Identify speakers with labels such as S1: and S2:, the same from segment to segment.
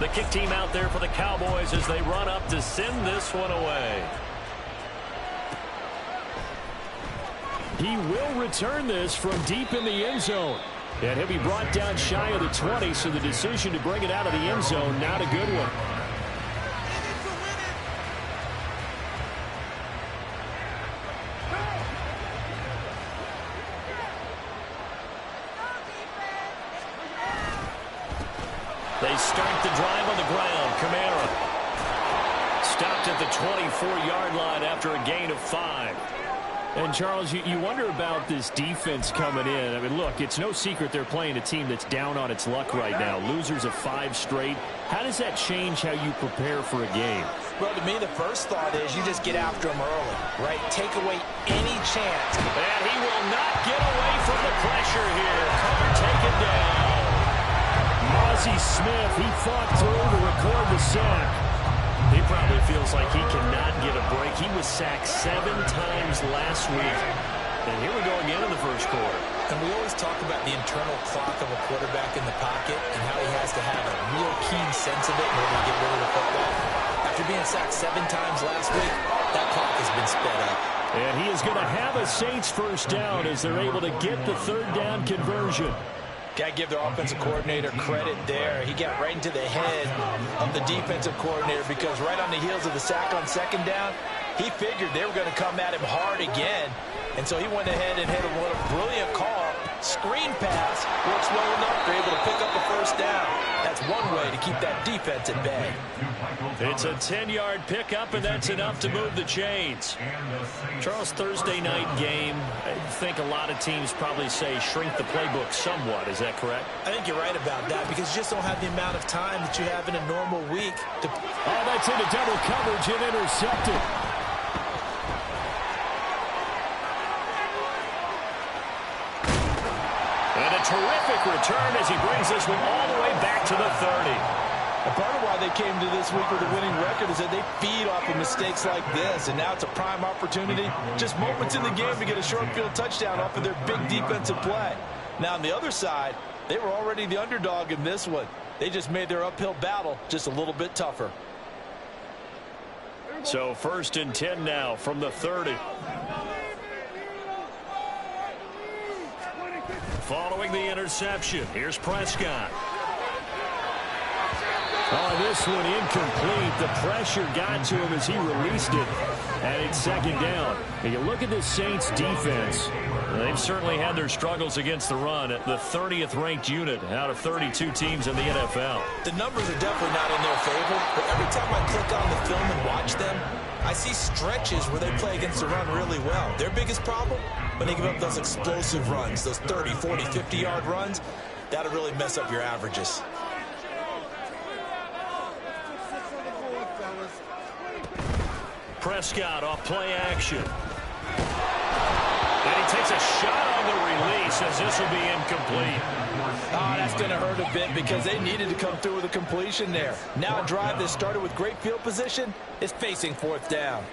S1: The kick team out there for the Cowboys as they run up to send this one away. He will return this from deep in the end zone. And he'll be brought down shy of the 20, so the decision to bring it out of the end zone, not a good one. They start the drive on the ground. Kamara stopped at the 24-yard line after a gain of 5. And, Charles, you wonder about this defense coming in. I mean, look, it's no secret they're playing a team that's down on its luck right now. Losers of 5 straight. How does that change how you prepare for a game?
S2: Well, to me, the first thought is you just get after them early, right? Take away any chance.
S1: And he will not get away from the pressure here. Carr taken down. Mozzie Smith, he fought through to record the sack. He probably feels like he cannot get a break. He was sacked 7 times last week. And here we go again in the first quarter.
S2: And we always talk about the internal clock of a quarterback in the pocket and how he has to have a real keen sense of it in order to get rid of the football. After being sacked 7 times last week, that clock has been sped up.
S1: And he is going to have a Saints first down as they're able to get the third down conversion.
S2: Got to give their offensive coordinator credit there. He got right into the head of the defensive coordinator because right on the heels of the sack on second down, he figured they were going to come at him hard again. And so he went ahead and hit a brilliant call. Screen pass works well enough. They're able to pick up the first down. That's one way to keep that defense at bay.
S1: It's a 10-yard pickup, and that's enough to move the chains. Charles, Thursday night game, I think a lot of teams probably say shrink the playbook somewhat. Is that correct?
S2: I think you're right about that because you just don't have the amount of time that you have in a normal week.
S1: Oh, that's into double coverage and intercepted. And a terrific return as he brings this one all the way back to the 30.
S2: And part of why they came to this week with a winning record is that they feed off of mistakes like this, and now it's a prime opportunity, just moments in the game to get a short field touchdown off of their big defensive play. Now on the other side, they were already the underdog in this one. They just made their uphill battle just a little bit tougher.
S1: So 1st and 10 now from the 30. Following the interception, here's Prescott. Oh, this one incomplete. The pressure got to him as he released it. And it's second down. And you look at this Saints defense. They've certainly had their struggles against the run at the 30th ranked unit out of 32 teams in the NFL.
S2: The numbers are definitely not in their favor, but every time I click on the film and watch them, I see stretches where they play against the run really well. Their biggest problem, when they give up those explosive runs, those 30, 40, 50-yard runs, that'll really mess up your averages.
S1: Prescott off play action. And he takes a shot on the release as this will be incomplete.
S2: Oh, that's going to hurt a bit because they needed to come through with a completion there. Now a drive that started with great field position is facing 4th down.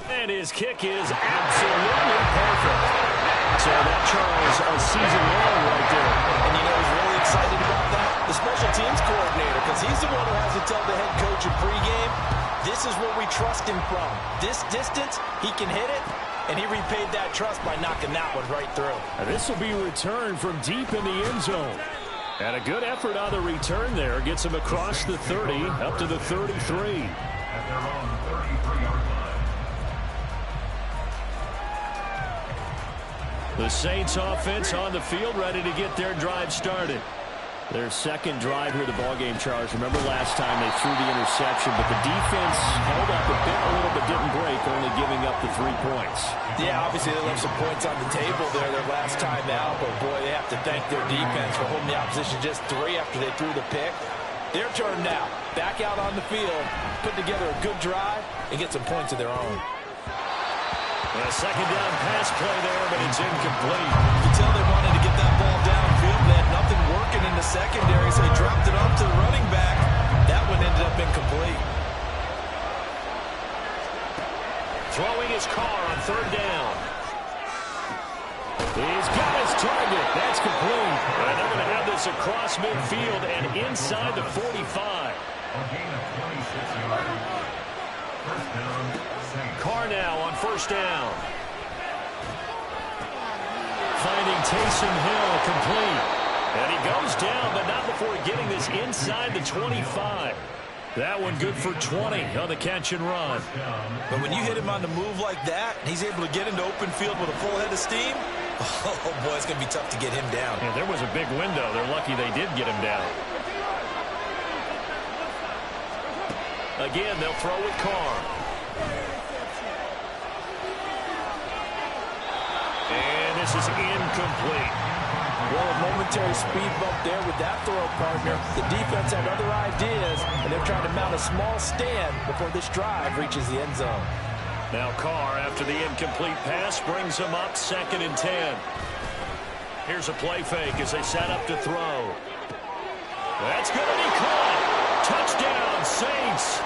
S1: And his kick is absolutely perfect. So that, Charles, a season long right there.
S2: And you know who's really excited about that? The special teams coordinator, because he's the one who has to tell the head coach in pregame, this is where we trust him from. This distance, he can hit it, and he repaid that trust by knocking that one right through.
S1: And this will be returned from deep in the end zone. And a good effort on the return there. Gets him across the 30, up to the 33. The Saints offense on the field, ready to get their drive started. Their second drive here of the ballgame, Charles. Remember last time they threw the interception, but the defense held up a little bit, didn't break, only giving up the 3 points.
S2: Yeah, obviously they left some points on the table there their last time out, but boy, they have to thank their defense for holding the opposition just 3 after they threw the pick. Their turn now. Back out on the field, put together a good drive, and get some points of their own.
S1: A second down pass play there, but it's incomplete.
S2: You can tell they wanted to get that ball downfield. They had nothing working in the secondary, so they dropped it off to the running back. That one ended up incomplete.
S1: Throwing his car on 3rd down. He's got his target. That's complete. And they're going to have this across midfield and inside the 45. Carr now on first down. Finding Taysom Hill complete. And he goes down, but not before getting this inside the 25. That one good for 20 on the catch and run.
S2: But when you hit him on the move like that, he's able to get into open field with a full head of steam. Oh, boy, it's going to be tough to get him down.
S1: Yeah, there was a big window. They're lucky they did get him down. Again, they'll throw with Carr. And this is incomplete.
S2: Well, a momentary speed bump there with that throw, partner. The defense had other ideas, and they're trying to mount a small stand before this drive reaches the end zone.
S1: Now Carr, after the incomplete pass, brings him up 2nd and 10. Here's a play fake as they set up to throw. That's going to be caught. Touchdown, Saints.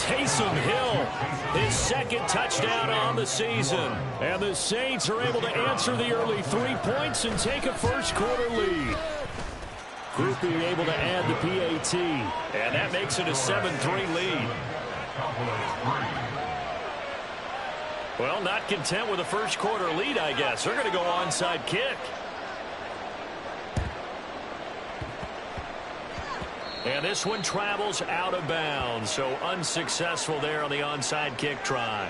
S1: Taysom Hill, his 2nd touchdown on the season. And the Saints are able to answer the early 3 points and take a first-quarter lead. Groupie able to add the PAT. And that makes it a 7-3 lead. Well, not content with a first-quarter lead, I guess. They're going to go onside kick. And this one travels out of bounds, so unsuccessful there on the onside kick try.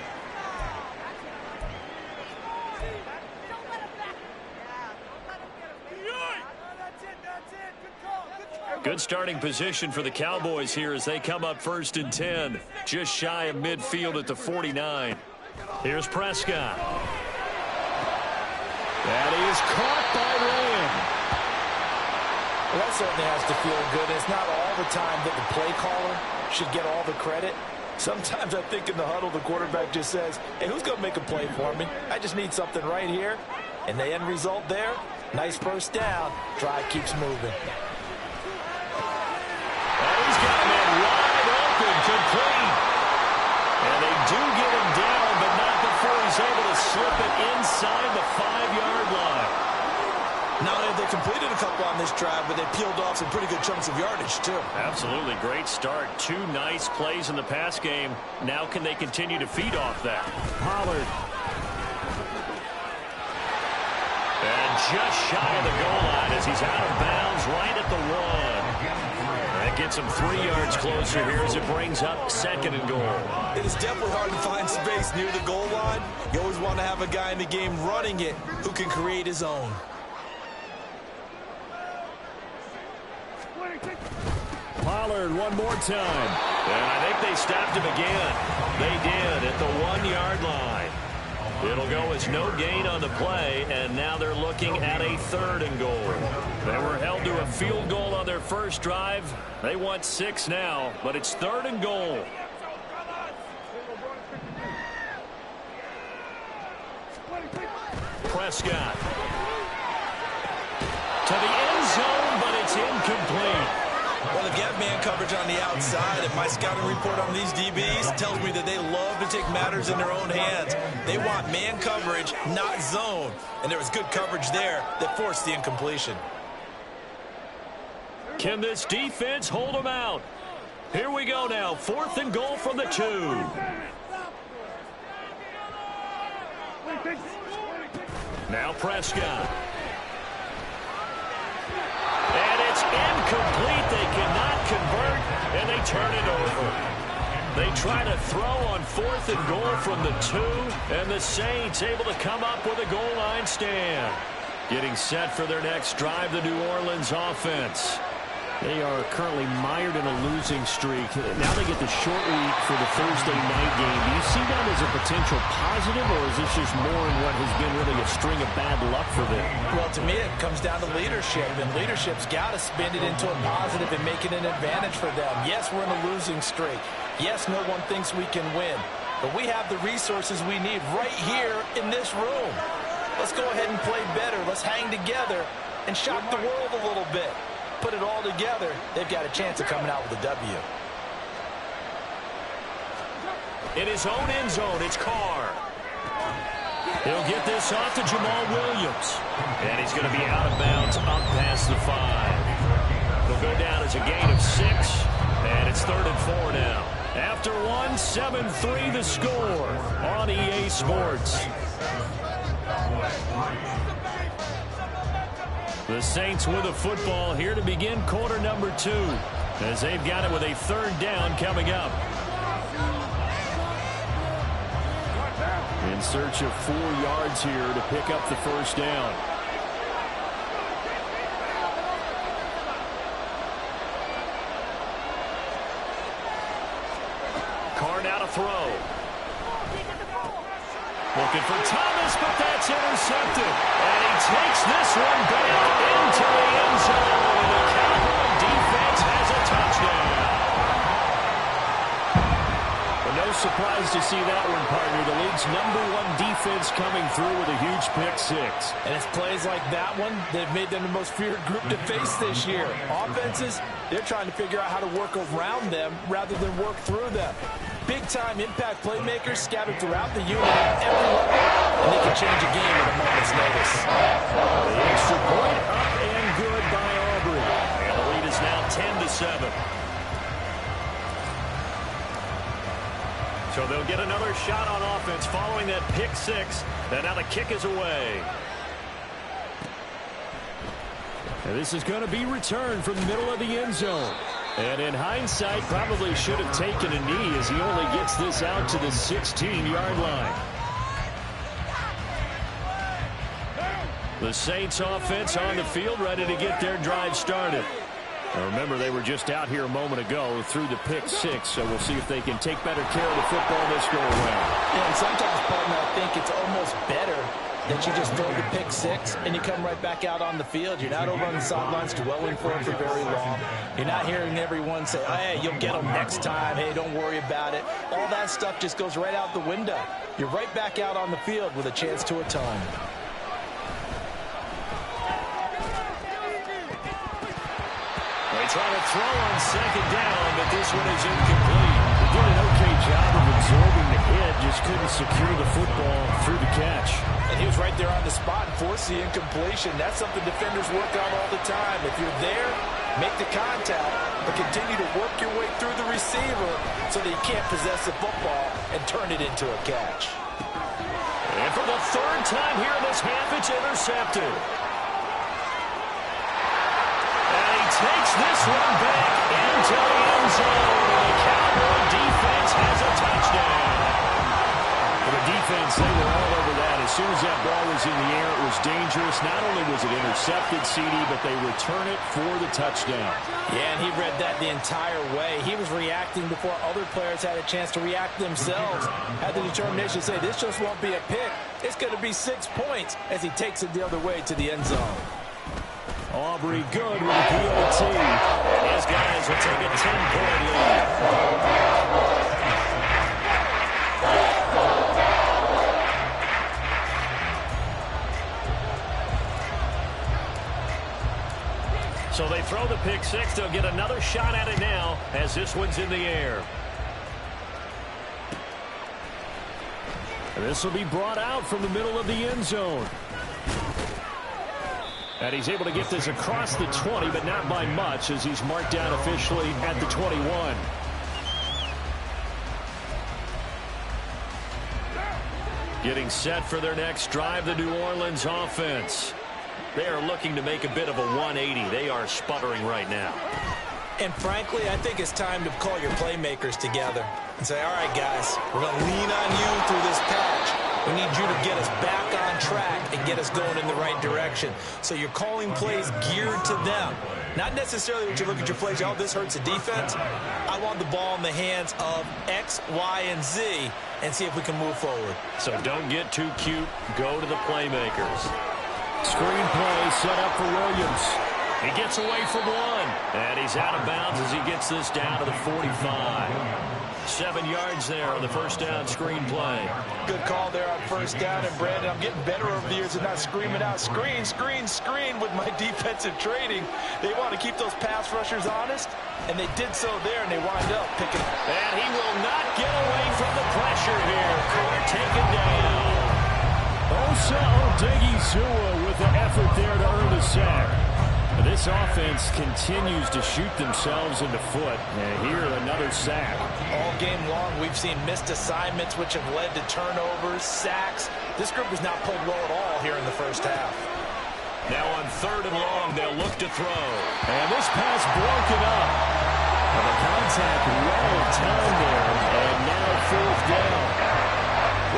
S1: Good starting position for the Cowboys here as they come up 1st and 10, just shy of midfield at the 49. Here's Prescott. That is caught by Lamb.
S2: Well, that certainly has to feel good. It's not all the time that the play caller should get all the credit. Sometimes I think in the huddle, the quarterback just says, hey, who's going to make a play for me? I just need something right here. And the end result there, nice first down. Drive keeps moving.
S1: And he's got him in wide open, complete. And they do get him down, but not before he's able to slip it inside the 5-yard line.
S2: Not only have they completed a couple on this drive, but they peeled off some pretty good chunks of yardage, too.
S1: Absolutely. Great start. 2 nice plays in the pass game. Now can they continue to feed off that? Pollard. And just shy of the goal line as he's out of bounds right at the 1. That gets him 3 yards closer here as it brings up 2nd and goal.
S2: It is definitely hard to find space near the goal line. You always want to have a guy in the game running it who can create his own.
S1: Pollard one more time. And I think they stopped him again. They did at the 1-yard line. It'll go as no gain on the play, and now they're looking at a 3rd and goal. They were held to a field goal on their first drive. They want 6 now, but it's 3rd and goal. Prescott. To the end zone, but it's incomplete.
S2: Well, they've got man coverage on the outside, and my scouting report on these DBs tells me that they love to take matters in their own hands. They want man coverage, not zone. And there was good coverage there that forced the incompletion.
S1: Can this defense hold them out? Here we go now. 4th and goal from the 2. Now Prescott. And it's incomplete. They cannot convert, and they turn it over. They try to throw on 4th and goal from the 2, and the Saints able to come up with a goal line stand. Getting set for their next drive, the New Orleans offense. They are currently mired in a losing streak. Now they get the short week for the Thursday night game. Do you see that as a potential positive, or is this just more in what has been really a string of bad luck for them?
S2: Well, to me, it comes down to leadership, and leadership's got to spin it into a positive and make it an advantage for them. Yes, we're in a losing streak. Yes, no one thinks we can win, but we have the resources we need right here in this room. Let's go ahead and play better. Let's hang together and shock the world a little bit. Put it all together, they've got a chance of coming out with a W.
S1: In his own end zone, it's Carr. He'll get this off to Jamal Williams. And he's going to be out of bounds up past the 5. He'll go down as a gain of 6. And it's 3rd and 4 now. After 7-3 the score on EA Sports. The Saints with the football here to begin quarter number 2. As they've got it with a 3rd down coming up. In search of 4 yards here to pick up the 1st down. Carr now to throw. Looking for Thomas, but that's intercepted. And he takes this one back into the end zone. And the Cowboy defense has a touchdown. But no surprise to see that one, partner. The league's #1 defense coming through with a huge pick 6.
S2: And it's plays like that one that have made them the most feared group to face this year. Offenses, they're trying to figure out how to work around them rather than work through them. Big-time impact playmakers scattered throughout the unit at every level, and they can change a game at a moment's notice.
S1: The extra point up and good by Aubrey. And the lead is now 10-7. So they'll get another shot on offense following that pick 6. And now the kick is away. And this is going to be returned from the middle of the end zone. And in hindsight, probably should have taken a knee as he only gets this out to the 16-yard line. The Saints offense on the field, ready to get their drive started. Now remember, they were just out here a moment ago through the pick 6, so we'll see if they can take better care of the football this go around.
S2: Yeah, and sometimes, partner, I think it's almost better that you just throw the pick 6 and you come right back out on the field. You're not over on the sidelines dwelling for it for very long. You're not hearing everyone say, hey, you'll get them next time. Hey, don't worry about it. All that stuff just goes right out the window. You're right back out on the field with a chance to atone.
S1: They try to throw on 2nd down, but this one is incomplete. They did an okay job of absorbing the hit, just couldn't secure the football through the catch.
S2: And he was right there on the spot and forced the incompletion. That's something defenders work on all the time. If you're there, make the contact, but continue to work your way through the receiver so that you can't possess the football and turn it into a catch.
S1: And for the 3rd time here in this half, it's intercepted. Takes this one back into the end zone. The Cowboy defense has a touchdown. For the defense, they were all over that. As soon as that ball was in the air, it was dangerous. Not only was it intercepted, CD, but they return it for the touchdown.
S2: Yeah, and he read that the entire way. He was reacting before other players had a chance to react themselves. Had the determination to say, this just won't be a pick. It's going to be 6 points as he takes it the other way to the end zone.
S1: Aubrey good with a PAT. His guys will take a 10-point lead. So they throw the pick 6. They'll get another shot at it now as this one's in the air. And this will be brought out from the middle of the end zone. And he's able to get this across the 20, but not by much as he's marked down officially at the 21. Getting set for their next drive, the New Orleans offense. They are looking to make a bit of a 180. They are sputtering right now.
S2: And frankly, I think it's time to call your playmakers together and say, all right, guys, we're going to lean on you through this patch. We need you to get us back on track and get us going in the right direction. So you're calling plays geared to them. Not necessarily when you look at your plays, oh, this hurts the defense. I want the ball in the hands of X, Y, and Z and see if we can move forward.
S1: So don't get too cute. Go to the playmakers. Screen play set up for Williams. He gets away from one. And he's out of bounds as he gets this down to the 45. 7 yards there on the first down screen play.
S2: Good call there on first down. And Brandon, I'm getting better over the years of not screaming out screen, screen, screen with my defensive training. They want to keep those pass rushers honest, and they did so there, and they wind up picking.
S1: And he will not get away from the pressure here. Carr taken down. Osa Odighizuwa with the effort there to earn the sack. This offense continues to shoot themselves in the foot. And here, another sack.
S2: All game long, we've seen missed assignments, which have led to turnovers, sacks. This group has not played well at all here in the first half.
S1: Now on 3rd and long, they'll look to throw. And this pass broken up. And the contact well timed there. And now 4th down.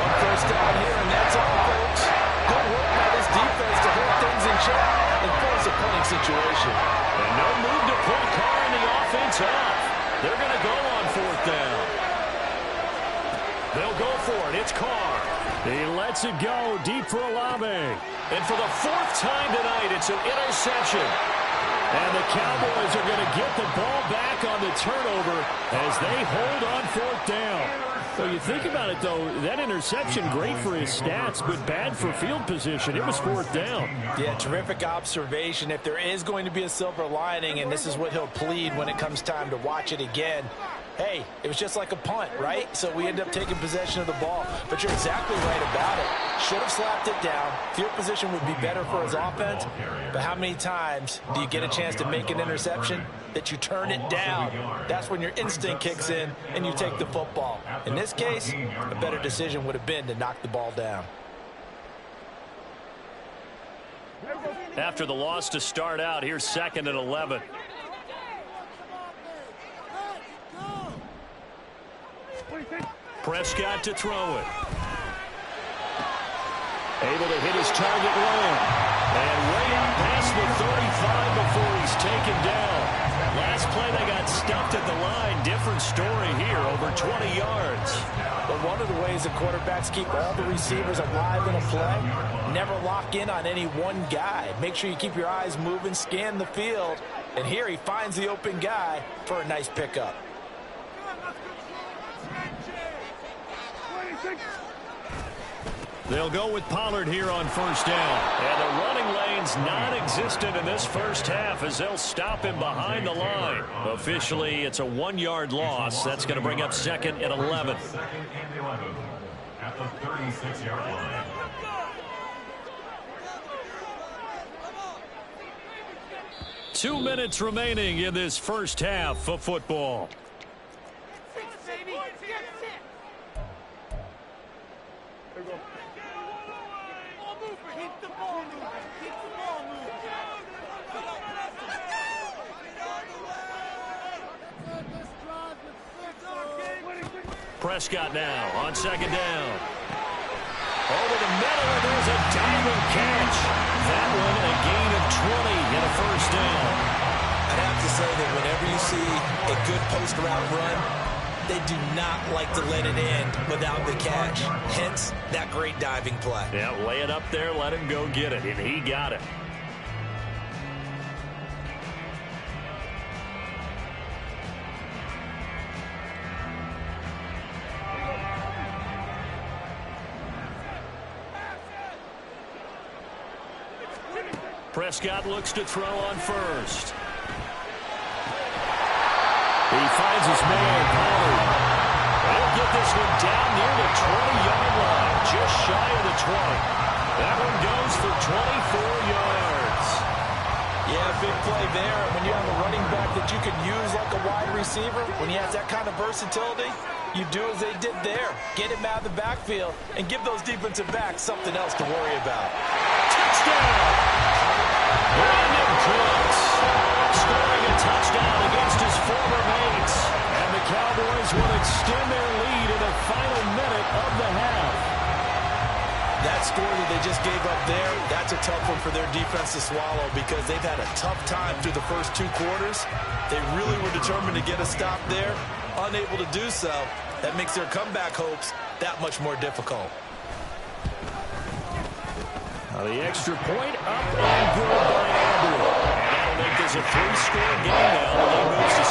S2: One first down here, and that's all, folks. Good work by this defense to hold things in check and force a punting situation.
S1: And no move to pull Carr and the offense off. They're going to go on 4th down. They'll go for it. It's Carr. He lets it go deep for Olave. And for the 4th time tonight, it's an interception. And the Cowboys are going to get the ball back on the turnover as they hold on 4th down. So you think about it, though, that interception, great for his stats, but bad for field position. It was 4th down.
S2: Yeah, terrific observation. If there is going to be a silver lining, and this is what he'll plead when it comes time to watch it again, hey, it was just like a punt, right? So we end up taking possession of the ball. But you're exactly right about it. Should have slapped it down. Field position would be better for his offense. But how many times do you get a chance to make an interception that you turn it down? That's when your instinct kicks in and you take the football. In this case, a better decision would have been to knock the ball down.
S1: After the loss to start out, here's 2nd and 11. Prescott to throw it. Able to hit his target low. And way up past the 35 before he's taken down. Last play they got stuffed at the line. Different story here, over 20 yards.
S2: But one of the ways the quarterbacks keep all the receivers alive in a play, never lock in on any one guy. Make sure you keep your eyes moving, scan the field. And here he finds the open guy for a nice pickup.
S1: They'll go with Pollard here on 1st down. And the running lane's non-existent in this first half as they'll stop him behind the line. Officially, it's a 1-yard loss. That's going to bring up 2nd and 11. At the 36-yard line. Two minutes remaining in this first half of football. Prescott now on 2nd down. Over the middle, and there's a diving catch. That one a gain of 20 and a 1st down.
S2: I'd have to say that whenever you see a good post-route run, they do not like to let it end without the catch. Hence, that great diving play.
S1: Yeah, lay it up there, let him go get it, and he got it. Prescott looks to throw on 1st. He finds his man, Pollard. He'll get this one down near the 20-yard line, just shy of the 20. That one goes for 24 yards.
S2: Yeah, big play there. When you have a running back that you can use like a wide receiver, when he has that kind of versatility, you do as they did there. Get him out of the backfield and give those defensive backs something else to worry about.
S1: Touchdown! Brandon Cooks scoring a touchdown against his former mates. And the Cowboys will extend their lead in the final minute of the half.
S2: That score that they just gave up there, that's a tough one for their defense to swallow because they've had a tough time through the first 2 quarters. They really were determined to get a stop there. Unable to do so, that makes their comeback hopes that much more difficult.
S1: The extra point up and good by Andrew. And that'll make this a 3-score game now. The lead moves to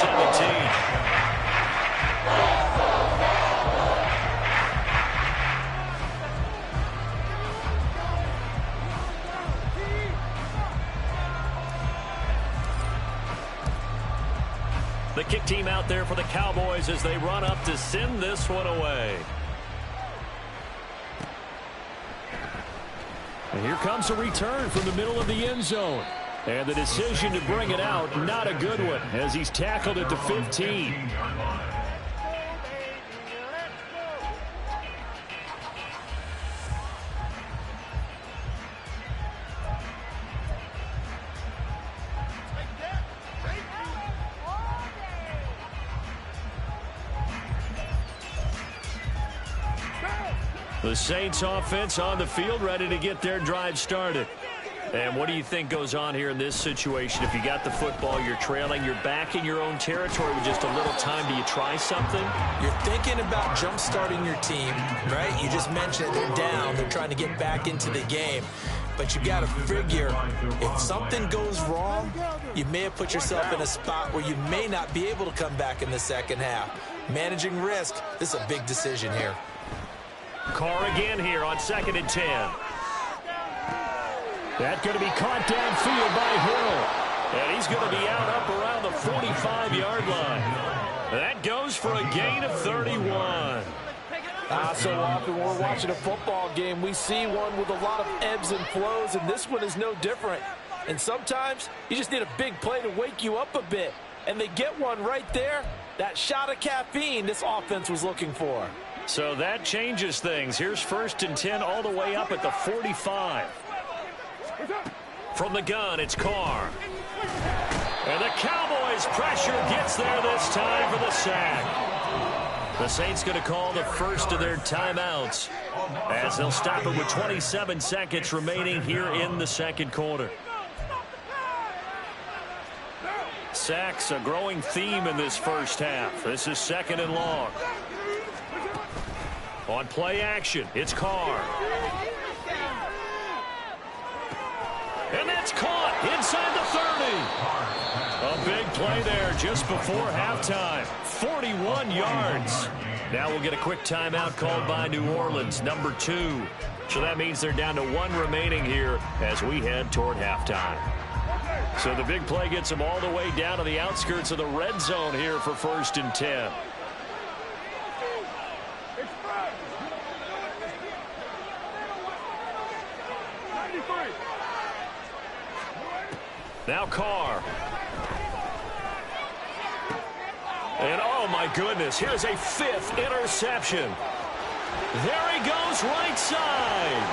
S1: 17. The kick team out there for the Cowboys as they run up to send this one away. here comes a return from the middle of the end zone. And the decision to bring it out, not a good one, as he's tackled at the 15. The Saints offense on the field, ready to get their drive started. And what do you think goes on here in this situation? If you got the football, you're trailing, you're back in your own territory with just a little time. Do you try something?
S2: You're thinking about jump-starting your team, right? You just mentioned they're down. They're trying to get back into the game. But you got to figure, if something goes wrong, you may have put yourself in a spot where you may not be able to come back in the second half. Managing risk, this is a big decision here.
S1: Carr again here on 2nd and 10. That's going to be caught downfield by Hill. And he's going to be out up around the 45-yard line. That goes for a gain of 31.
S3: So often when we're watching a football game, we see one with a lot of ebbs and flows, and this one is no different. And sometimes you just need a big play to wake you up a bit. And they get one right there. That shot of caffeine this offense was looking for.
S1: So that changes things. Here's 1st and 10 all the way up at the 45. From the gun, it's Carr. And the Cowboys' pressure gets there this time for the sack. The Saints going to call the first of their timeouts as they'll stop it with 27 seconds remaining here in the second quarter. Sacks, a growing theme in this first half. This is 2nd and long. On play action, it's Carr. And that's caught inside the 30. A big play there just before halftime. 41 yards. Now we'll get a quick timeout called by New Orleans, number 2. So that means they're down to 1 remaining here as we head toward halftime. So the big play gets them all the way down to the outskirts of the red zone here for 1st and 10. Now Carr. And oh my goodness, here's a 5th interception. There he goes right side.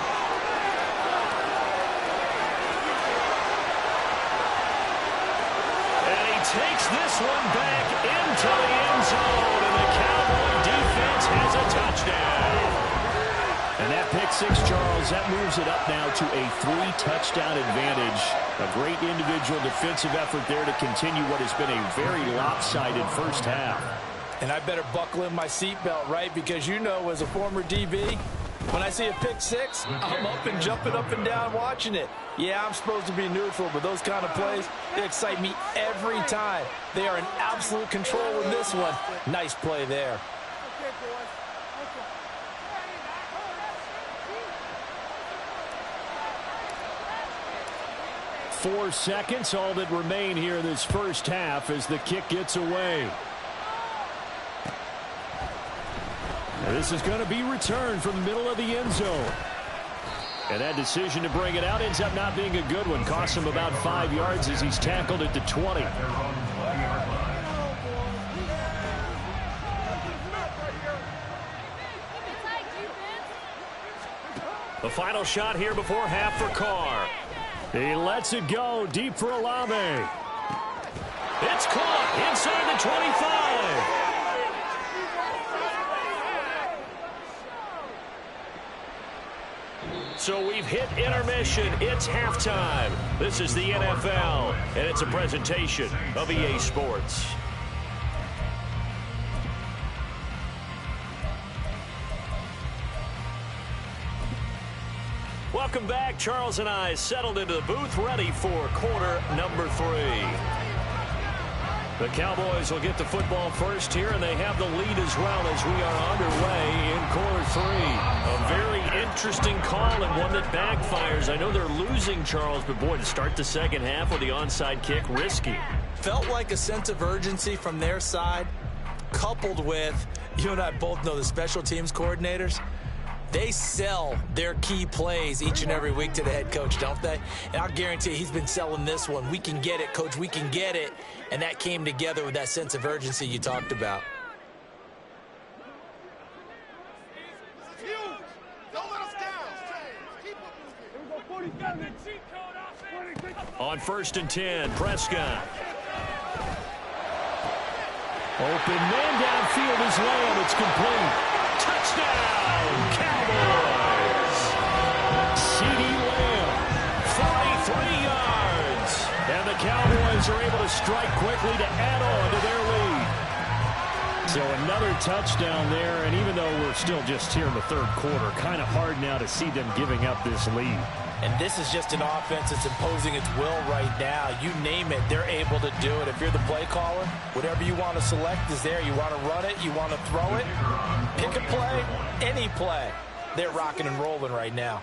S1: And he takes this one back into the end zone. And the Cowboy defense has a touchdown. And that pick-6, Charles, that moves it up now to a 3-touchdown advantage. A great individual defensive effort there to continue what has been a very lopsided first half.
S3: And I better buckle in my seatbelt, right? Because you know, as a former DB, when I see a pick-6, I'm up and jumping up and down watching it. Yeah, I'm supposed to be neutral, but those kind of plays, they excite me every time. They are in absolute control with this one. Nice play there.
S1: 4 seconds, all that remain here in this first half as the kick gets away. And this is going to be returned from the middle of the end zone. And that decision to bring it out ends up not being a good one. Costs him about 5 yards as he's tackled at the 20. The final shot here before half for Carr. He lets it go deep for Olave. It's caught inside the 25. So we've hit intermission. It's halftime. This is the NFL, and it's a presentation of EA Sports. Welcome back. Charles and I settled into the booth, ready for quarter number 3. The Cowboys will get the football first here, and they have the lead as well as we are underway in quarter 3. A very interesting call and one that backfires. I know they're losing, Charles, but boy, to start the second half with the onside kick, risky.
S2: Felt like a sense of urgency from their side, coupled with, you and I both know the special teams coordinators, They sell their key plays each and every week to the head coach, don't they? And I'll guarantee he's been selling this one. We can get it, coach. We can get it. And that came together with that sense of urgency you talked about.
S1: On 1st and 10, Prescott. Open man downfield is Lamb. It's complete. Touchdown, Cowboys. CeeDee Lamb, 43 yards. And the Cowboys are able to strike quickly to add on to their lead. So another touchdown there, and even though we're still just here in the third quarter, kind of hard now to see them giving up this lead.
S2: And this is just an offense that's imposing its will right now. You name it, they're able to do it. If you're the play caller, whatever you want to select is there. You want to run it, you want to throw it, pick a play, any play. They're rocking and rolling right now.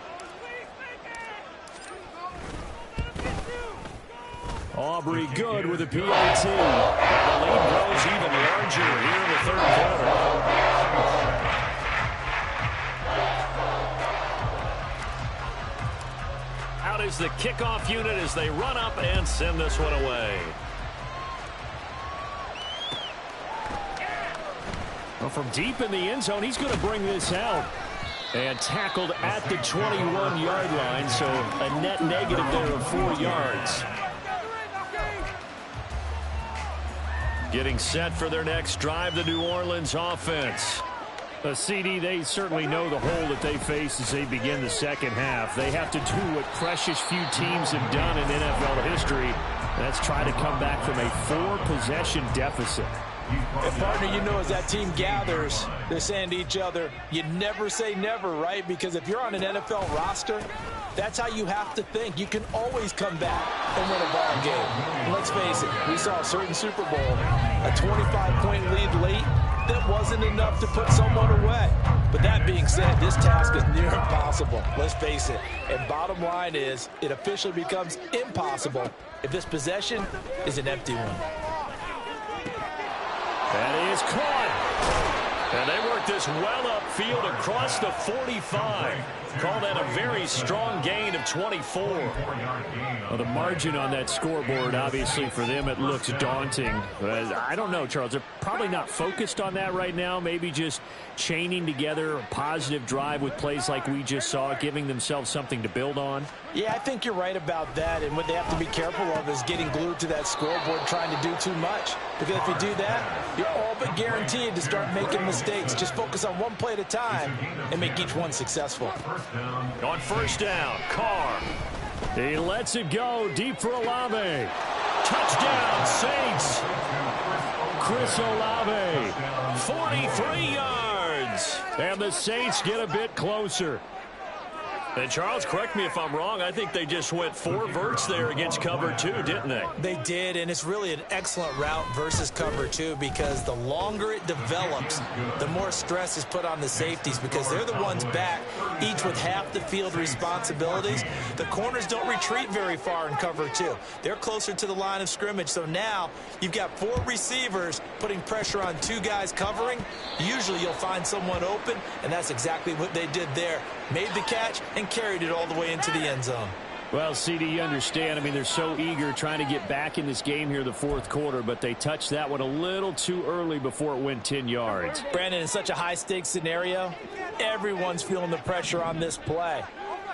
S1: Aubrey good with a PAT. And the lead grows even larger here in the third quarter. Out is the kickoff unit as they run up and send this one away. Well, from deep in the end zone, he's going to bring this out. And tackled at the 21-yard line, so a net negative there of 4 yards. Getting set for their next drive, the New Orleans offense. CD, they certainly know the hole that they face as they begin the second half. They have to do what precious few teams have done in NFL history. That's try to come back from a 4-possession deficit.
S2: And partner, you know, as that team gathers, they're saying to each other, you never say never, right? Because if you're on an NFL roster, that's how you have to think. You can always come back and win a ball game. And let's face it, we saw a certain Super Bowl, a 25-point lead late, that wasn't enough to put someone away. But that being said, this task is near impossible. Let's face it. And bottom line is, it officially becomes impossible if this possession is an empty one.
S1: That is caught. And they work this well upfield across the 45. Call that a very strong gain of 24. Well, the margin on that scoreboard, obviously, for them, it looks daunting. But I don't know, Charles. They're probably not focused on that right now. Maybe just chaining together a positive drive with plays like we just saw, giving themselves something to build on.
S2: Yeah, I think you're right about that. And what they have to be careful of is getting glued to that scoreboard, trying to do too much. Because if you do that, you're all but guaranteed to start making mistakes. Just focus on one play at a time and make each one successful.
S1: On 1st down, Carr. He lets it go deep for Olave. Touchdown, Saints. Chris Olave, 43 yards. And the Saints get a bit closer. And Charles, correct me if I'm wrong, I think they just went 4 verts there against cover 2, didn't they?
S2: They did, and it's really an excellent route versus cover 2 because the longer it develops, the more stress is put on the safeties because they're the ones back, each with half the field responsibilities. The corners don't retreat very far in cover 2. They're closer to the line of scrimmage, so now you've got 4 receivers putting pressure on 2 guys covering. Usually you'll find someone open, and that's exactly what they did there. Made the catch and carried it all the way into the end zone.
S1: Well, CD, you understand. I mean, they're so eager trying to get back in this game here the fourth quarter, but they touched that one a little too early before it went 10 yards.
S2: Brandon, in such a high-stakes scenario, everyone's feeling the pressure on this play.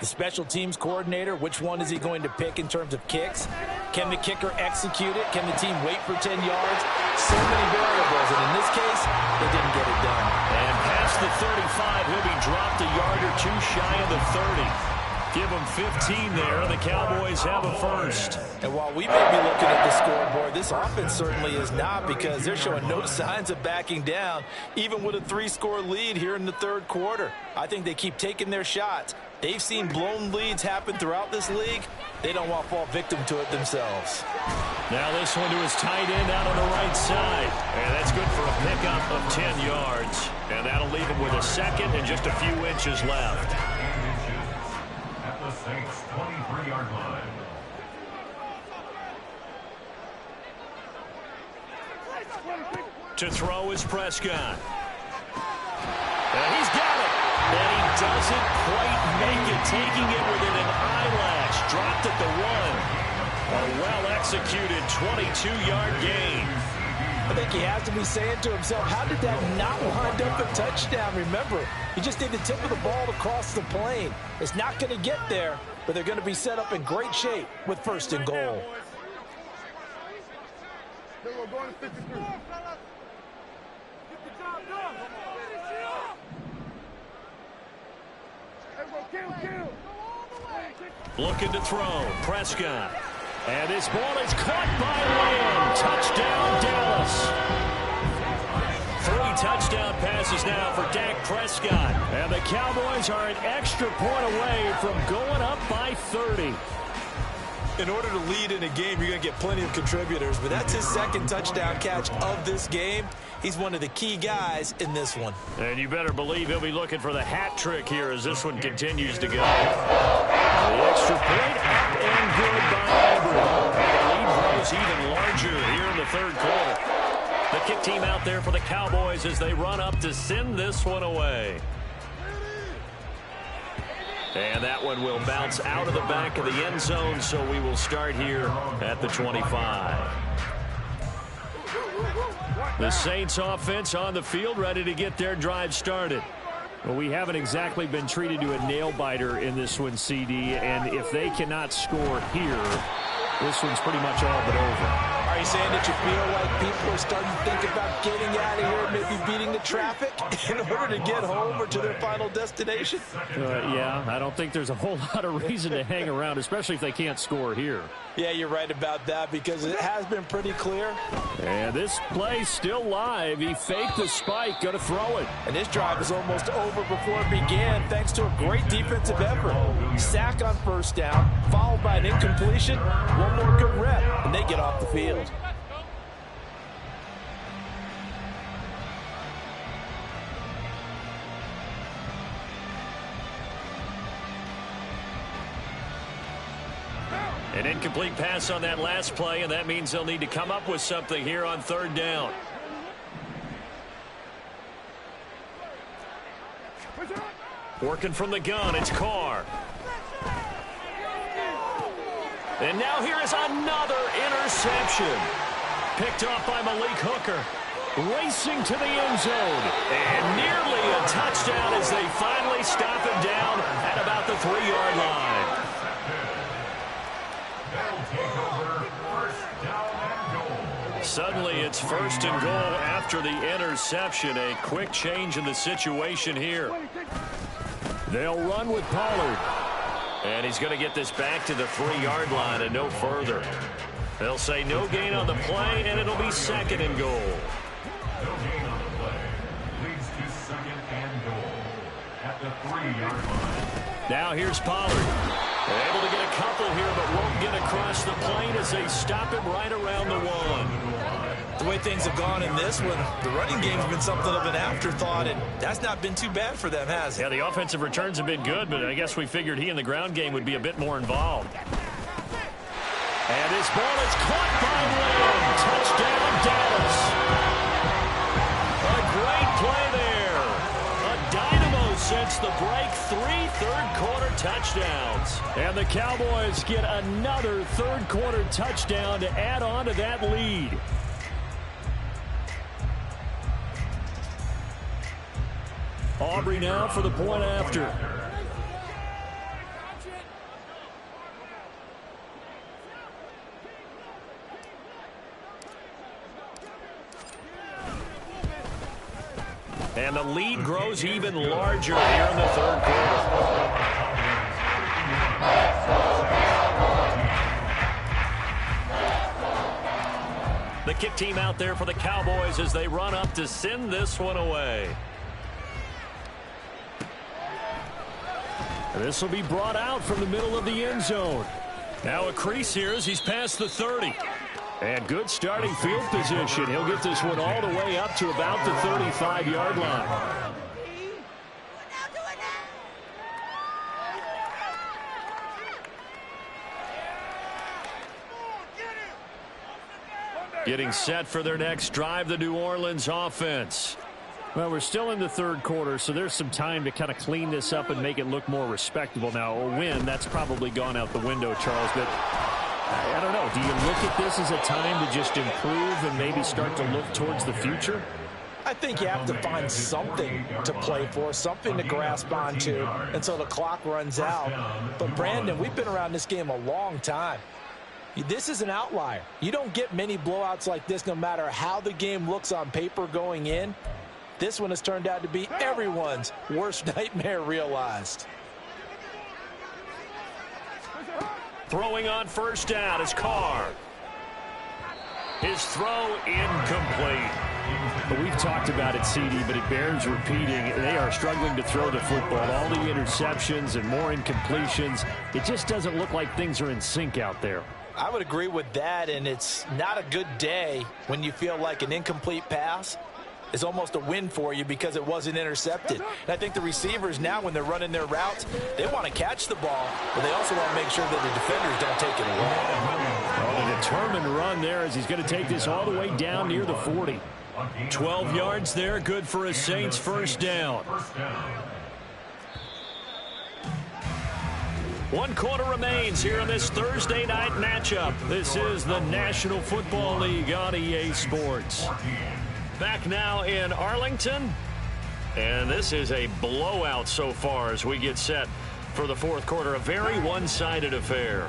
S2: The special teams coordinator, which one is he going to pick in terms of kicks? Can the kicker execute it? Can the team wait for 10 yards? So many variables, and in this case, they didn't get it done.
S1: And past the 35, he'll be dropped a yard or 2 shy of the 30. Give them 15 there, and the Cowboys have a first.
S2: And while we may be looking at the scoreboard, this offense certainly is not because they're showing no signs of backing down, even with a 3-score lead here in the third quarter. I think they keep taking their shots. They've seen blown leads happen throughout this league. They don't want to fall victim to it themselves.
S1: Now this one to his tight end out on the right side. And that's good for a pickup of 10 yards. And that'll leave him with a second and just a few inches left.
S4: At the Saints' 23-yard line.
S1: To throw is Prescott. And he's got it. And he doesn't quite make it, taking it within an eyelash. Dropped at the 1. A well-executed 22-yard gain.
S3: I think he has to be saying to himself, how did that not wind up a touchdown? Remember, he just did the tip of the ball across the plane. It's not going to get there, but they're going to be set up in great shape with 1st and goal.
S1: Looking to throw. Prescott. And this ball is caught by Lamb. Touchdown, Dallas. 3 touchdown passes now for Dak Prescott. And the Cowboys are an extra point away from going up by 30.
S2: In order to lead in a game, you're going to get plenty of contributors, but that's his 2nd touchdown catch of this game. He's one of the key guys in this one.
S1: And you better believe he'll be looking for the hat trick here as this one continues to go. The extra point up and good by Aubrey. And the lead grows even larger here in the 3rd quarter. The kick team out there for the Cowboys as they run up to send this one away. And that one will bounce out of the back of the end zone, so we will start here at the 25. The Saints offense on the field, ready to get their drive started. Well, we haven't exactly been treated to a nail-biter in this one, CD, and if they cannot score here, this one's pretty much all but over.
S3: Are you saying that you feel like people are starting to think about getting out of here, maybe beating the traffic in order to get home or to their final destination?
S1: Yeah, I don't think there's a whole lot of reason to hang around, especially if they can't score here.
S3: Yeah, you're right about that because it has been pretty clear.
S1: And this play still live. He faked the spike, going to throw it.
S3: And this drive is almost over before it began thanks to a great defensive effort. Sack on 1st down, followed by an incompletion, one more good rep, and they get off the field.
S1: An incomplete pass on that last play, and that means they'll need to come up with something here on 3rd down. Working from the gun, it's Carr. And now here is another interception. Picked off by Malik Hooker. Racing to the end zone. And nearly a touchdown as they finally stop him down at about the 3-yard line. Suddenly it's 1st and goal after the interception. A quick change in the situation here. They'll run with Pollard. And he's going to get this back to the 3-yard line and no further. They'll say no gain on the play, and it'll be 2nd and goal.
S4: No gain on the play. Leads to 2nd and goal at the 3-yard line.
S1: Now here's Pollard. Able to get a couple here, but won't get across the plane as they stop him right around the 1.
S2: The way things have gone in this one, the running game's been something of an afterthought, and that's not been too bad for them, has it?
S1: Yeah, the offensive returns have been good, but I guess we figured he in the ground game would be a bit more involved. And this ball is caught by Lamb. Touchdown, Dallas. A great play there. A dynamo since the break. 3 third-quarter touchdowns. And the Cowboys get another third-quarter touchdown to add on to that lead. Aubrey now for the point after. And the lead grows even larger here in the 3rd quarter. The kick team out there for the Cowboys as they run up to send this one away. This will be brought out from the middle of the end zone. Now a crease here as he's past the 30. And good starting field position. He'll get this one all the way up to about the 35-yard line. Getting set for their next drive, the New Orleans offense. Well, we're still in the third quarter, so there's some time to kind of clean this up and make it look more respectable. Now, a win, that's probably gone out the window, Charles, but I don't know. Do you look at this as a time to just improve and maybe start to look towards the future?
S3: I think you have to find something to play for, something to grasp onto until the clock runs out. But, Brandon, we've been around this game a long time. This is an outlier. You don't get many blowouts like this no matter how the game looks on paper going in. This one has turned out to be everyone's worst nightmare realized.
S1: Throwing on first down is Carr. His throw incomplete. We've talked about it, CD, but it bears repeating. They are struggling to throw the football. All the interceptions and more incompletions. It just doesn't look like things are in sync out there.
S3: I would agree with that, and it's not a good day when you feel like an incomplete pass is almost a win for you because it wasn't intercepted. And I think the receivers now, when they're running their routes, they want to catch the ball, but they also want to make sure that the defenders don't take it away.
S1: Oh, a determined run there as he's going to take this all the way down near the 40. 12 yards there, good for a Saints first down. 1 quarter remains here in this Thursday night matchup. This is the National Football League on EA Sports. Back now in Arlington, and this is a blowout so far as we get set for the fourth quarter. A very one-sided affair.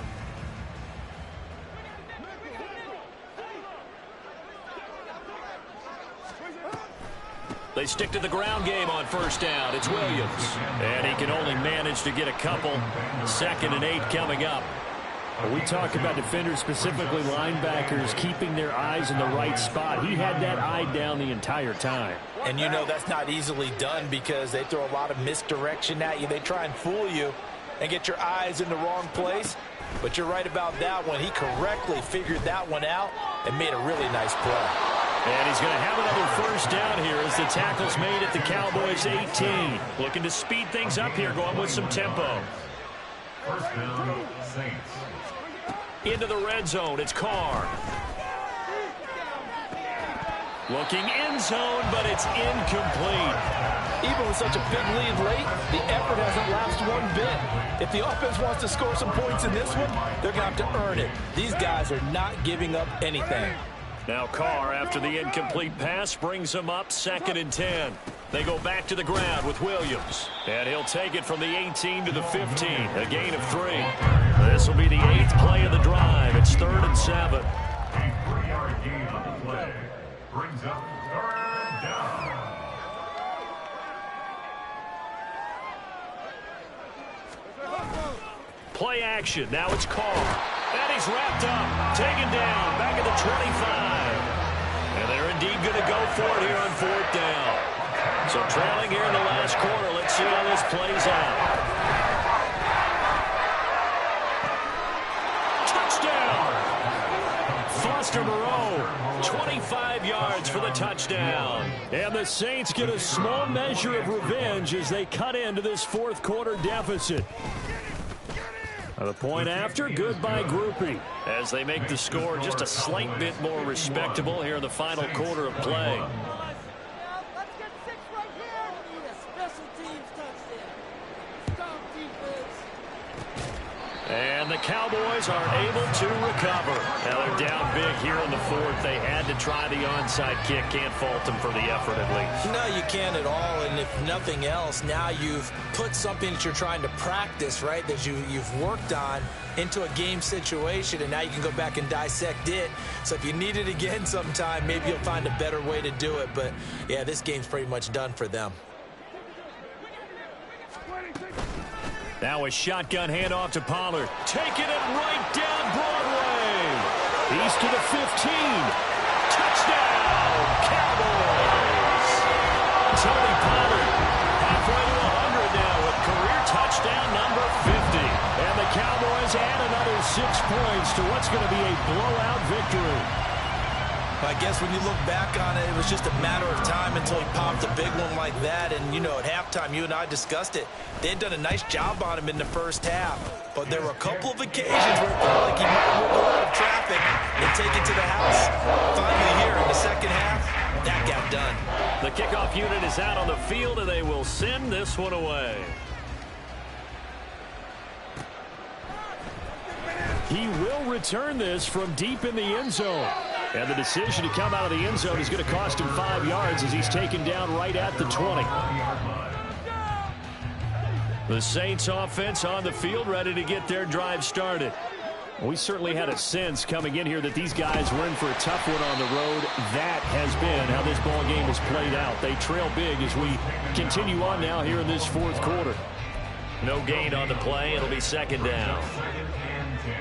S1: They stick to the ground game on first down. It's Williams, and he can only manage to get a couple. 2nd and 8 coming up. We talk about defenders, specifically linebackers, keeping their eyes in the right spot. He had that eye down the entire time.
S3: And you know that's not easily done because they throw a lot of misdirection at you. They try and fool you and get your eyes in the wrong place. But you're right about that one. He correctly figured that one out and made a really nice play.
S1: And he's going to have another first down here as the tackle's made at the Cowboys' 18. Looking to speed things up here, going with some tempo.
S4: First down, Saints.
S1: Into the red zone, it's Carr. Looking end zone, but it's incomplete.
S3: Even with such a big lead late, the effort hasn't lasted one bit. If the offense wants to score some points in this one, they're going to have to earn it. These guys are not giving up anything.
S1: Now Carr, after the incomplete pass, brings them up 2nd and 10. They go back to the ground with Williams. And he'll take it from the 18 to the 15. A gain of 3. This will be the 8th play of the drive. It's 3rd and 7.
S4: A 3-yard gain on the play brings up 3rd down.
S1: Play action. Now it's Carr. And he's wrapped up. Taken down. Back at the 25. And they're indeed going to go for it here on 4th down. So trailing here in the last quarter. Let's see how this plays out. Touchdown! Foster Moreau, 25 yards for the touchdown. And the Saints get a small measure of revenge as they cut into this fourth quarter deficit. The point after, good by Grupe, as they make the score just a slight bit more respectable here in the final quarter of play. And the Cowboys are able to recover. Now they're down big here in the 4th. They had to try the onside kick. Can't fault them for the effort at least.
S3: No, you can't at all. And if nothing else, now you've put something that you're trying to practice, right, that you've worked on into a game situation, and now you can go back and dissect it. So if you need it again sometime, maybe you'll find a better way to do it. But, yeah, this game's pretty much done for them.
S1: Now a shotgun handoff to Pollard. Taking it right down Broadway. He's to the 15. Touchdown, Cowboys. Tony Pollard halfway to 100 now with career touchdown number 50. And the Cowboys add another 6 points to what's going to be a blowout victory.
S3: I guess when you look back on it, it was just a matter of time until he popped a big one like that. And, you know, at halftime, you and I discussed it. They had done a nice job on him in the first half. But there were a couple of occasions where it felt like he might move a lot of traffic and take it to the house. Finally here in the second half, that got done.
S1: The kickoff unit is out on the field, and they will send this one away. He will return this from deep in the end zone. And the decision to come out of the end zone is going to cost him 5 yards as he's taken down right at the 20. The Saints offense on the field, ready to get their drive started. We certainly had a sense coming in here that these guys were in for a tough one on the road. That has been how this ball game has played out. They trail big as we continue on now here in this fourth quarter. No gain on the play. It'll be second down.
S4: Second and 10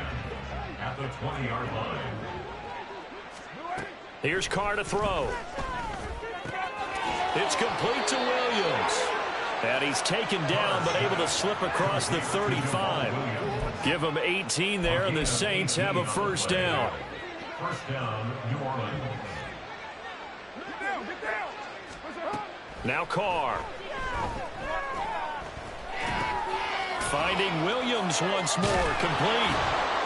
S4: at the 20-yard line.
S1: Here's Carr to throw. It's complete to Williams. And he's taken down but able to slip across the 35. Give him 18 there, and the Saints have a first down.
S4: First down, New Orleans.
S1: Now Carr. Finding Williams once more, complete.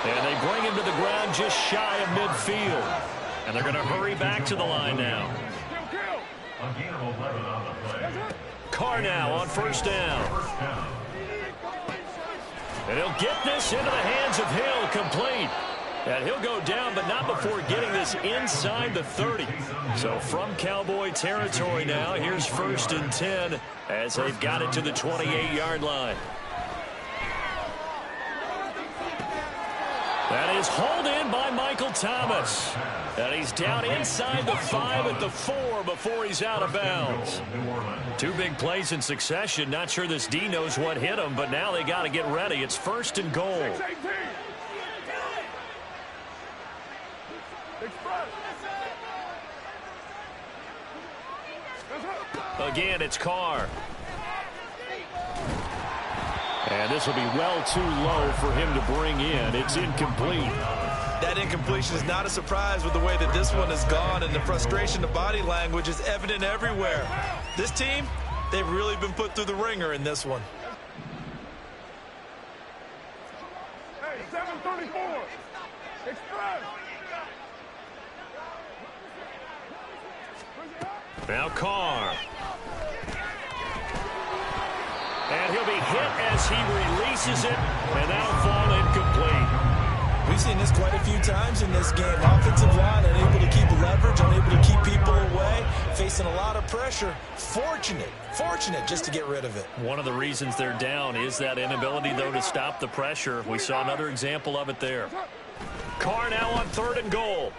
S1: And they bring him to the ground just shy of midfield. And they're going to hurry back to the line now.
S4: A gain of 11 on the play.
S1: Carr now on first down.
S4: First down.
S1: And he'll get this into the hands of Hill, complete. And he'll go down, but not before getting this inside the 30. So from Cowboy territory now, here's first and 10 as they've got it to the 28-yard line. That is hauled in by Michael Thomas. And he's down inside the 5 at the 4 before he's out of bounds. 2 big plays in succession. Not sure this D knows what hit him, but now they got to get ready. It's first and goal. Again, it's Carr. And this will be well too low for him to bring in. It's incomplete.
S3: That incompletion is not a surprise with the way that this one has gone, and the frustration, the body language is evident everywhere. This team, they've really been put through the ringer in this one.
S5: Hey, 734. Express.
S1: Now Carr. And he'll be hit as he releases it, and that'll fall incomplete.
S3: We've seen this quite a few times in this game. Offensive line unable to keep leverage, unable to keep people away, facing a lot of pressure. Fortunate just to get rid of it.
S1: One of the reasons they're down is that inability, though, to stop the pressure. We saw another example of it there. Carr now on third and goal.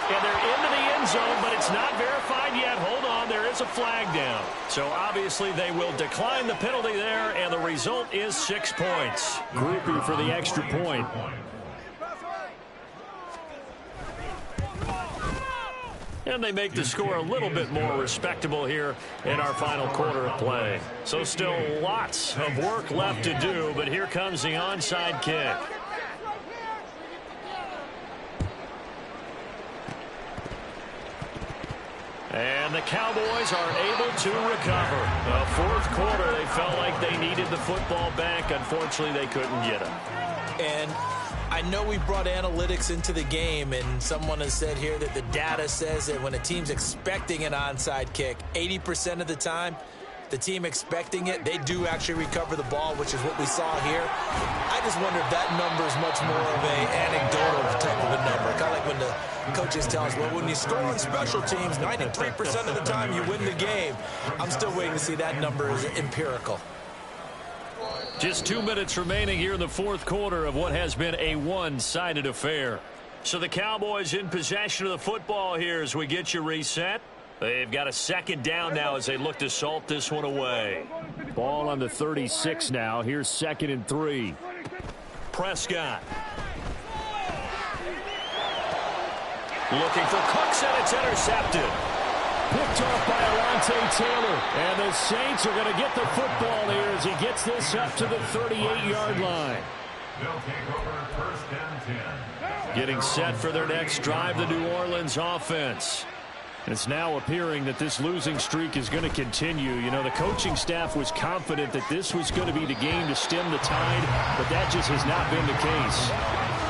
S1: And they're into the end zone, but it's not verified yet. Hold on, there is a flag down. So obviously they will decline the penalty there, and the result is 6 points. Groupie for the extra point. And they make the score a little bit more respectable here in our final quarter of play. So still lots of work left to do, but here comes the onside kick. And the Cowboys are able to recover. The fourth quarter, they felt like they needed the football back. Unfortunately, they couldn't get it.
S3: And I know we brought analytics into the game, and someone has said here that the data says that when a team's expecting an onside kick, 80% of the time, the team expecting it, they do actually recover the ball, which is what we saw here. I just wonder if that number is much more of an anecdotal type of a number. Kind of like when the coaches tell us, well, when you score on special teams, 93% of the time you win the game. I'm still waiting to see that number is empirical.
S1: Just 2 minutes remaining here in the fourth quarter of what has been a one-sided affair. So the Cowboys in possession of the football here as we get you reset. They've got a second down now as they look to salt this one away. Ball on the 36 now. Here's 2nd and 3. Prescott. Looking for Cooks, and it's intercepted. Picked off by Alontae Taylor. And the Saints are going to get the football here as he gets this up to the 38-yard line.
S4: They'll take over first and 10.
S1: Getting set for their next drive, the New Orleans offense. It's now appearing that this losing streak is going to continue. You know, the coaching staff was confident that this was going to be the game to stem the tide, but that just has not been the case.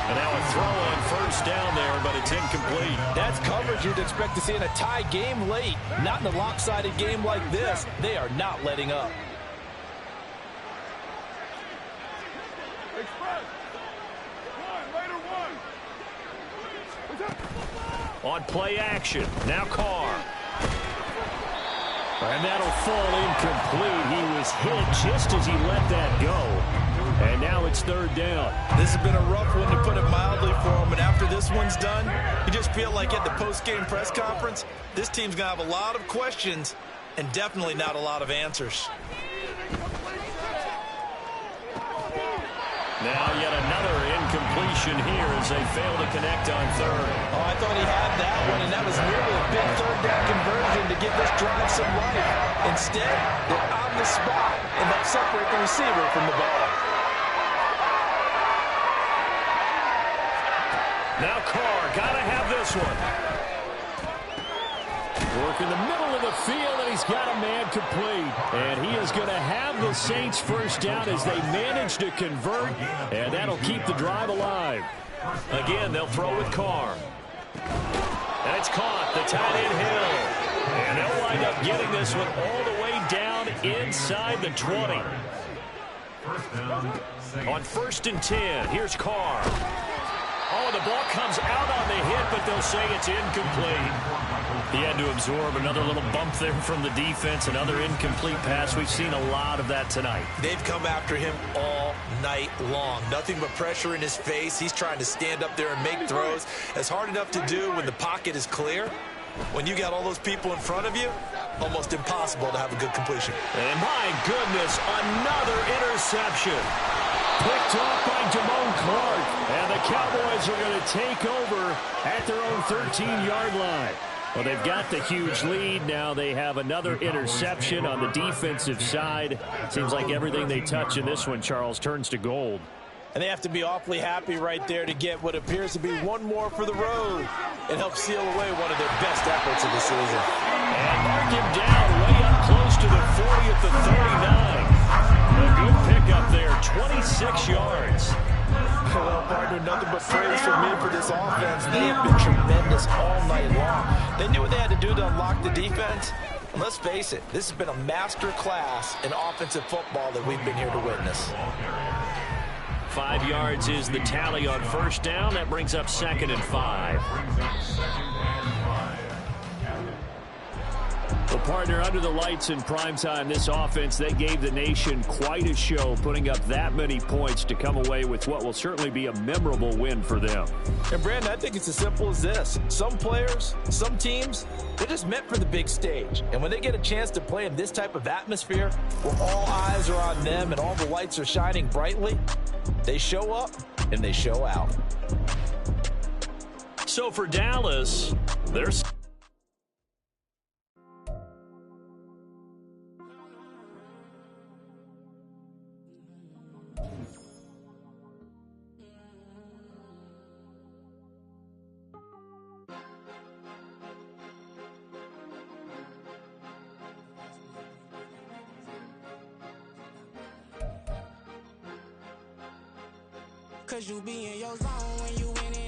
S1: And now a throw on first down there, but it's incomplete.
S3: That's coverage you'd expect to see in a tie game late. Not in a lopsided game like this. They are not letting up.
S5: Express. Later one.
S1: On play action, now Carr. And that'll fall incomplete. He was hit just as he let that go. And now it's third down.
S3: This has been a rough one, to put it mildly, for him. And after this one's done, you just feel like at the post-game press conference, this team's going to have a lot of questions and definitely not a lot of answers.
S1: Now yet another incompletion here as they fail to connect on third.
S3: Oh, I thought he had that one, and that was nearly a big third down conversion to give this drive some life. Instead, they're on the spot and help separate the receiver from the ball.
S1: Now Carr, gotta have this one. Work in the middle of the field, and he's got a man complete. And he is going to have the Saints first down as they manage to convert, and that'll keep the drive alive. Again, they'll throw with Carr. That's caught, the tight end Hill. And they'll wind up getting this one all the way down inside the 20. On 1st and 10, here's Carr. Oh, the ball comes out on the hit, but they'll say it's incomplete. He had to absorb another little bump there from the defense, another incomplete pass. We've seen a lot of that tonight.
S2: They've come after him all night long. Nothing but pressure in his face. He's trying to stand up there and make throws. It's hard enough to do when the pocket is clear. When you got all those people in front of you, almost impossible to have a good completion.
S1: And my goodness, another interception. Picked off by Damone Clark. And the Cowboys are going to take over at their own 13-yard line. Well, they've got the huge lead. Now they have another interception on the defensive side. Seems like everything they touch in this one, Charles, turns to gold.
S3: And they have to be awfully happy right there to get what appears to be one more for the road. It helps seal away one of their best efforts of the season.
S1: And mark him down way up close to the 40 at the 39. A good pickup there, 26 yards.
S3: Well, partner, nothing but praise for me for this offense. They have been tremendous all night long. They knew what they had to do to unlock the defense. And let's face it, this has been a master class in offensive football that we've been here to witness.
S1: 5 yards is the tally on first down. That brings up 2nd and 5. Well, partner, under the lights in primetime, this offense, they gave the nation quite a show, putting up that many points to come away with what will certainly be a memorable win for them.
S3: And, Brandon, I think it's as simple as this. Some players, some teams, they're just meant for the big stage. And when they get a chance to play in this type of atmosphere, where all eyes are on them and all the lights are shining brightly, they show up and they show out.
S1: So for Dallas, there's...
S6: Cause you be in your zone when you in it.